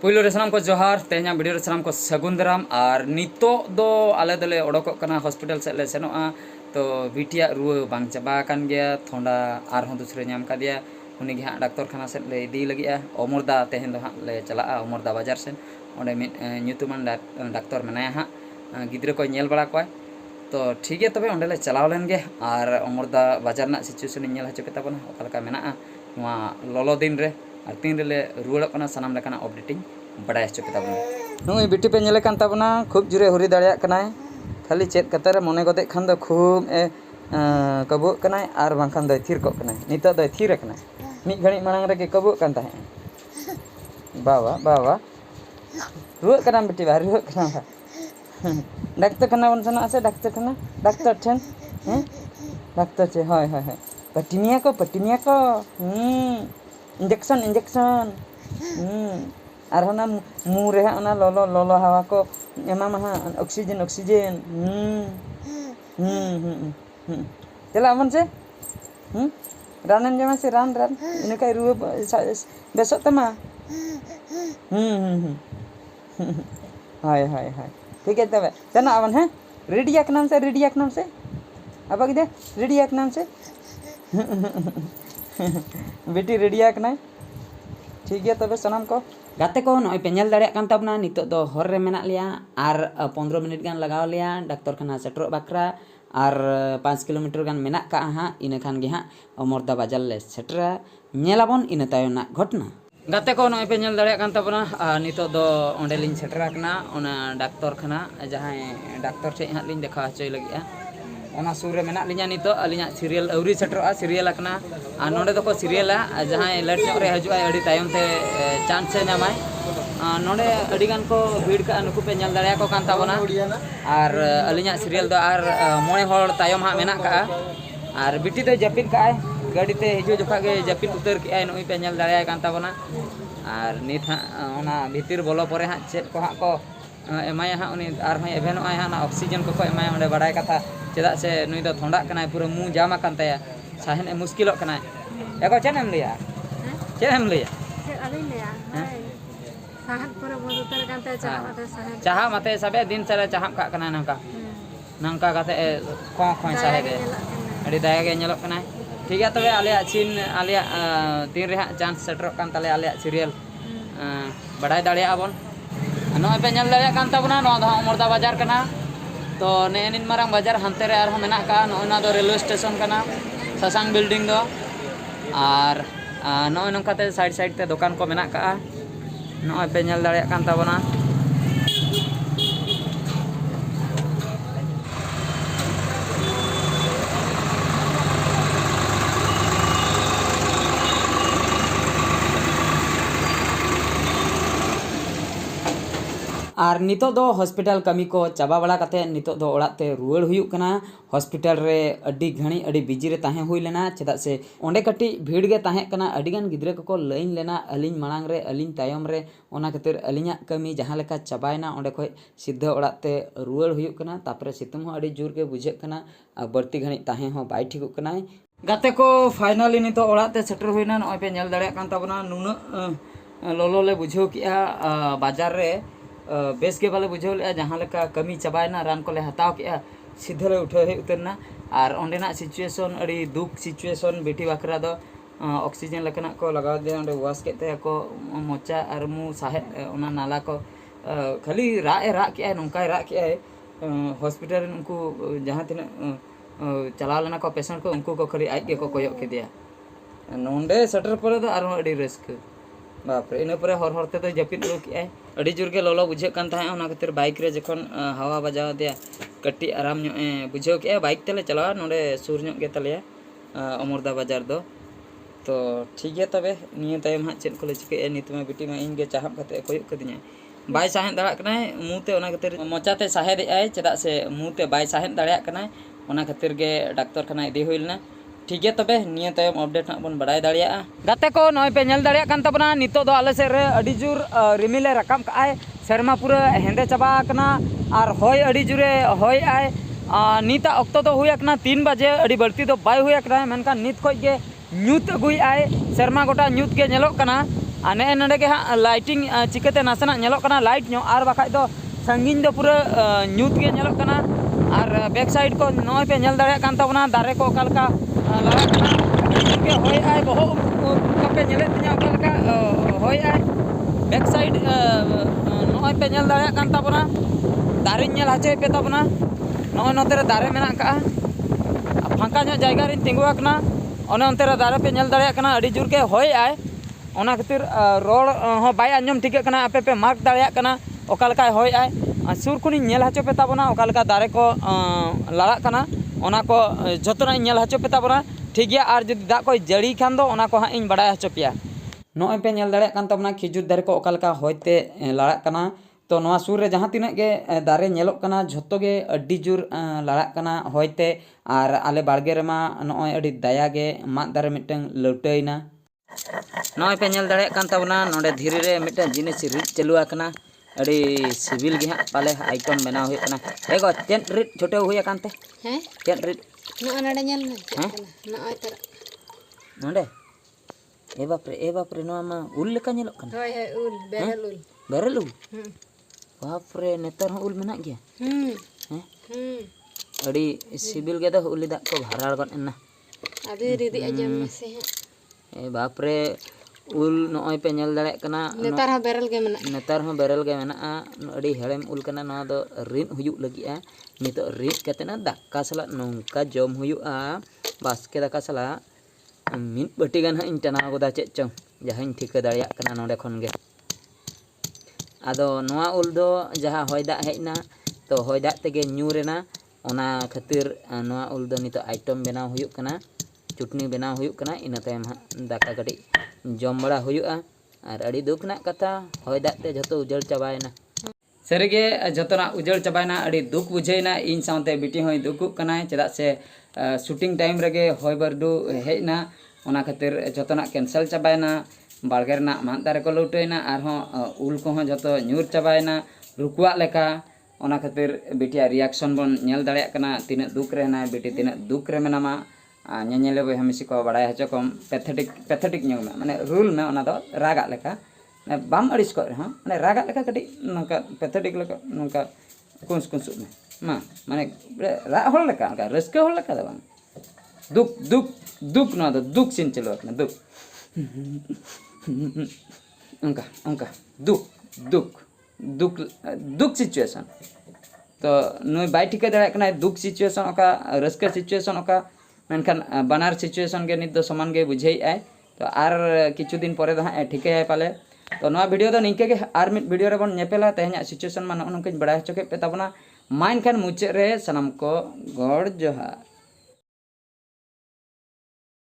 पुइलो रे सानाम को जोहार तेहना वीडियो रे सानाम को सगुन दाराम और नितो दो आले दले ओडोकोग कना हॉस्पिटल से ले सेनोआ तो बिटिया रुआ बांग चाबा कान गया थोड़ा आरहों दूसरे नाम का दिया उन्हीं के डॉक्टर खाना से ले दी लगी अमरदा तेहन दो हाँ ले चला अमरदा बाजार से ओंडे ᱧᱩᱛᱩᱢᱟᱱ डॉक्टर मनाया हाँ गिद्रे को नेल बड़ा कोय तो ठीक है तबे ओंडे ले चलाव लेन गे और अमरदा बाजार ना सिचुएशन नेल हचो केता बना ओकालका मेना नोआ लोलो दिन रे और तीन रे रुआड़ कना सनाम लेकाना अपडेटिंग बड़ा हचो केता बना नुई बिटी पे नेले कान ताबना खूब जुरे हुरी दाड़िया कनाय खाली चेत कते रे मने गदे खान दो खूब कबो कनाय और बांखान दो थिर को कनाय नितो दो थिर कनाय मिद घड़ी मांग रे के कबो कान ताहे बाबा बाबा रुआड़ कना बिटी बा रुआड़ कना डाक्टर खाना बन सना से डाक्टर खाना डाक्टर ठन डाक्टर चे हाय हाय हाय पटिमिया को इंजेक्शन इंजेक्शन और ना मुँह रे ना लोलो लोलो हवा को एमा महा ऑक्सीजन ऑक्सीजन चला मन से रानन जमा से रान रान इन का रुआ बेसो तमा हाय हाय हाय ठीक है तब चना अवन है रेडिया के नाम से अब आगे दे रेडिया के नाम से बेटी रेडिया के ना ठीक है तब सनाम को गाते को नॉय पेनल दाड़िया कान ताबना नितो दो हर रे मेना लिया और 15 मिनट गान लगाव लिया डॉक्टर खाना सेटरो बकरा और 5 किलोमीटर गान मेना का हाँ इन खान गे हाँ अमरदा बाजार ले सेटरा नेलाबन इन तायना घटना गाते को नॉय पेनल दाड़िया कान ताबना नितो दो ओंडे लिन सेटरा कना ओना डॉक्टर खाना जहां डॉक्टर से हां लिन देखा हचोय लगिया ओना सुर रे मेना लिया नितो अलिया सीरियल अवरी सेटरोआ सीरियल कना आ नोडे दको सीरियला जहां लेट ᱧᱚᱜ रे हजुआ अडी तायम ते चांस से नामाय नोडे अडी गान को भीड़ का नुकु पे नेल दाड़िया को कान ताबना और अलिया सीरियल दो और मोणे होड़ तायम हा मेना का और बिटी तो जपिन का गाड़ी ते हिजो जोखा गे जपिन उतर के आय नोई पे नेल दाड़िया कान ताबना और नित हा ओना भीतिर बोलो परे हा चेत को हा को एमाय हा उनी आर हय एभेन आय हा ना ऑक्सीजन को एमाय ओंडे बडाय कथा चेदा से नुई दो थोंडा कनाय पूरा मुंह जामा कान ताया साहेन मुश्किल कनाय एको चेन एम लिया चेन एम लिया चेन अली लिया साहब पूरा बोल उतर कान ताया चाहा मते सबे दिन सारे चाहा का कनाय नंका नंका काते को खोय साहेब अडी दाया गे नेलो कनाय ठीक है तबे आलिया चिन आलिया दिन रे हा चांस सेटर कान ताले आलिया सीरियल बडाय दाड़िया आबन नॉय पे नेल दाड़िया कान ताबना नो दा अमरदा बाजार कना तो नेनिन मारंग बाजार हंते रे आर मेना का नोना दो रेलवे स्टेशन कना ससांग बिल्डिंग दो और नॉय नंकाते साइड साइड ते दुकान को मेना का नॉय पे नेल दाड़िया कान ताबना और नितो दो हॉस्पिटल कमी को चाबा बड़ा कते नितो दो ओड़ाते रुआड़ हुयुक कना हॉस्पिटल रे अड्डी घणी अड्डी बिजी रे ताहे हुई लेना चेदा से ओंडे कटी भीड़ गे ताहे कना अड्डीगान गिद्रे को लाइन लेना अलिन मांग रे अलिन तायम रे ओना खातिर अलिना कमी जहां लेका चाबायना ओंडे खय सिद्धा ओड़ाते रुआड़ हुयुक कना तापरे सितुंग हो अड्डी जोर के बुझे कना बर्ती घणी ताहे हो बाय ठिकुक कना गाते को फाइनली नितो ओड़ाते सेटर हुइना नय पे नेल दाड़िया कान ताबना नुना लोलो ले बुझाव किया बाजार रे बेस के बाले बुझाव ले जहां लेका कमी चाबायना रान को ले हताव के सीधे ले उठे उतरना और ओंडेना सिचुएशन अड़ी दुख सिचुएशन बेटी बाकरा दो ऑक्सीजन लेकना को लगाव दे ओंडे वाश केते को मोचा और मु साहे ओना नाला को खाली रा के नंका रा के हॉस्पिटल उनको जहां तिना चलाव लेना को पेशेंट को उनको को खाली आज के को कोयक के दिया नोंडे सेटर पर दो आरो अड़ी रिस्क बाप रे इन परे हर हरते तो जपित लोक के अड़ी जोर के लोलो बुझे कान ताहे ओना खातिर बाइक रे जखन हवा बजाव दे कट्टी आराम ᱧᱚᱜ बुझाव के बाइक तेले चलावा नोडे सुर ᱧᱚᱜ के तले अमरदा बाजार दो तो ठीक है तबे निये तायम हा चेद कोले चिके नितमा बिटी मा इन गे चाहब कते कोयक कदिnya बाय साहेन दाड़ा कनाय मुते ओना खातिर मोचाते साहे दे आय चेदा से मुते बाय साहेन दाड़ा कनाय ओना खातिर गे डॉक्टर खाना इदी होइलना ठीक है तबे निये तायम अपडेट ना बन बडाय दाड़िया गाते को नय पे नेल दाड़िया कान तबना नितो दो आले से रे अडी जुर रिमिले रकम काय शर्मा पूरा हेंदे चाबा कना और होय अडी जुरे होय आय नीता अक्तो तो हुई कना 3 बजे अडी बढ़ती तो बाय हुई कना मेनका नित खोज के ᱧᱩᱛ ᱟᱹᱜᱩᱭ ᱟᱭ ᱥᱮᱨᱢᱟ ᱜᱚᱴᱟ ᱧᱩᱛ ᱜᱮ ᱧᱮᱞᱚᱜ ᱠᱟᱱᱟ ane node ke ha lighting chikate nasana nyelok kana light nyo ar bakai do sangin do pura nyut ge nyelok kana ar back side ko noy pe nyel dare kan tabona dare ko kalka lara kana ke hoy ai boho ko pe nyele tinya kalka hoy ai back side noy pe nyel dare kan tabona dare nyel hache pe tabona noy notere dare menak ka phanka nyok jayga rin tingu akna one ontere dare pe nyel dare kana adi jur ke hoy ai ona khatir rol ho bai anjom thik kana ape pe mark dare kana okalka hoy ai sur khuni nyel hacho pe tabona okalka dare ko lara kana ona ko jotona nyel hacho pe tabona ठीक गया और जदि दा को जड़ी खान दो ओना को हाँ इन बड़ा हचो पेया नॉय पे नेल दाड़े कान तबना खिजुर दारे को ओकालका होयते लड़ाक कना तो नोआ सुर रे जहाँ तिना गे दारे नेलोक कना झोतो गे अड्डी जुर लड़ाक कना होयते और आले बाड़गे रेमा नॉय अड्डी दाया गे माग दारे मिटन लौटैना नॉय पे नेल दाड़े कान तबना नोडे धीरे रे मिटन जिनिस रिट चालू आकना अड़ी सिविल गे हाँ पाले आइटम बनाव हुई कना एगो चेन रिट छोटे हुई कानते हैं चेन रिट नोडे नेल नोय तर नोडे ए बाप रे नोआ मा उल लेका नेलोक कना होय होय उल बेरल उल बाप रे नेतर हो उल मेना गया हैं अड़ी सिविल गे दो उली दा को भराड़ गन एना अभी रिदी अजम में से हैं ए बाप रे उल नोय पे नेल दाड़े कना नेतर हो बेरल गे मेना अड़ी हेड़ेम उल कना नोआ दो रिन हुयुक लगिया नितो रिन कते ना दाका सला नोंका जम हुयुआ बास्के दाका सला मिन बटी गान हाँ टना गोदा चेक चंग जहाँ ठिका दाड़िया कना नोडे खन गे आदो नोआ उल दो जहाँ होय दा हेजना तो होय दा तेगे न्यूरेना ओना खातिर नोआ उल दो नितो आइटम बनाव हुयुक कना चुटनी बनाव हुयुक कना इना तायम हाँ दाका कटी जम बड़ा हुयुआ और अड़ी दुख ना कथा होय दा ते जतो उजड़ चाबायना सरिगे जतना उजड़ चाबायना अड़ी दुख बुझेना इन सावते बिटी होय दुखुक कना चेदा से शूटिंग टाइम रगे होय बरडू हेजना ओना खातिर जतना कैंसल चाबायना बाड़गे रना माग दारे को लौटैना आरहों उल को जतो न्यूर चाबायना रुकुआ लेका ओना खातिर बिटिया रिएक्शन बन नेल दाड़िया कना तिना दुख रे हेना बिटी तिना दुख रे मेनामा नेनेले बय हमेसी को बड़ाय हचो कम पैथेटिक न्यू माने रूल में ओना दो रागा लेका बाम अड़िस को रे माने रागा लेका कटी नोका पैथेटिक लेका नोका कुंस में मा माने रा होल लेका का रस्के होल लेका दबा दुख ना दो दुख सिन चलो अपना दुख उनका दुख सिचुएशन तो नुई बाई ठिका दाड़ा कना दुख सिचुएशन ओका रस्के सिचुएशन ओका मेनखान बनार सिचुएशन के नित दो समान गे बुझेई आय तो आर किछु दिन परे दो हाँ ठिका है पाले तो नोआ वीडियो दो निंके के आर मिट वीडियो रे बन नेपेला तेहना सिचुएशन मा नोनकन बड़ा हचो के पे ताबना मा एनखान मुचे रे सनम को गॉड जोहार।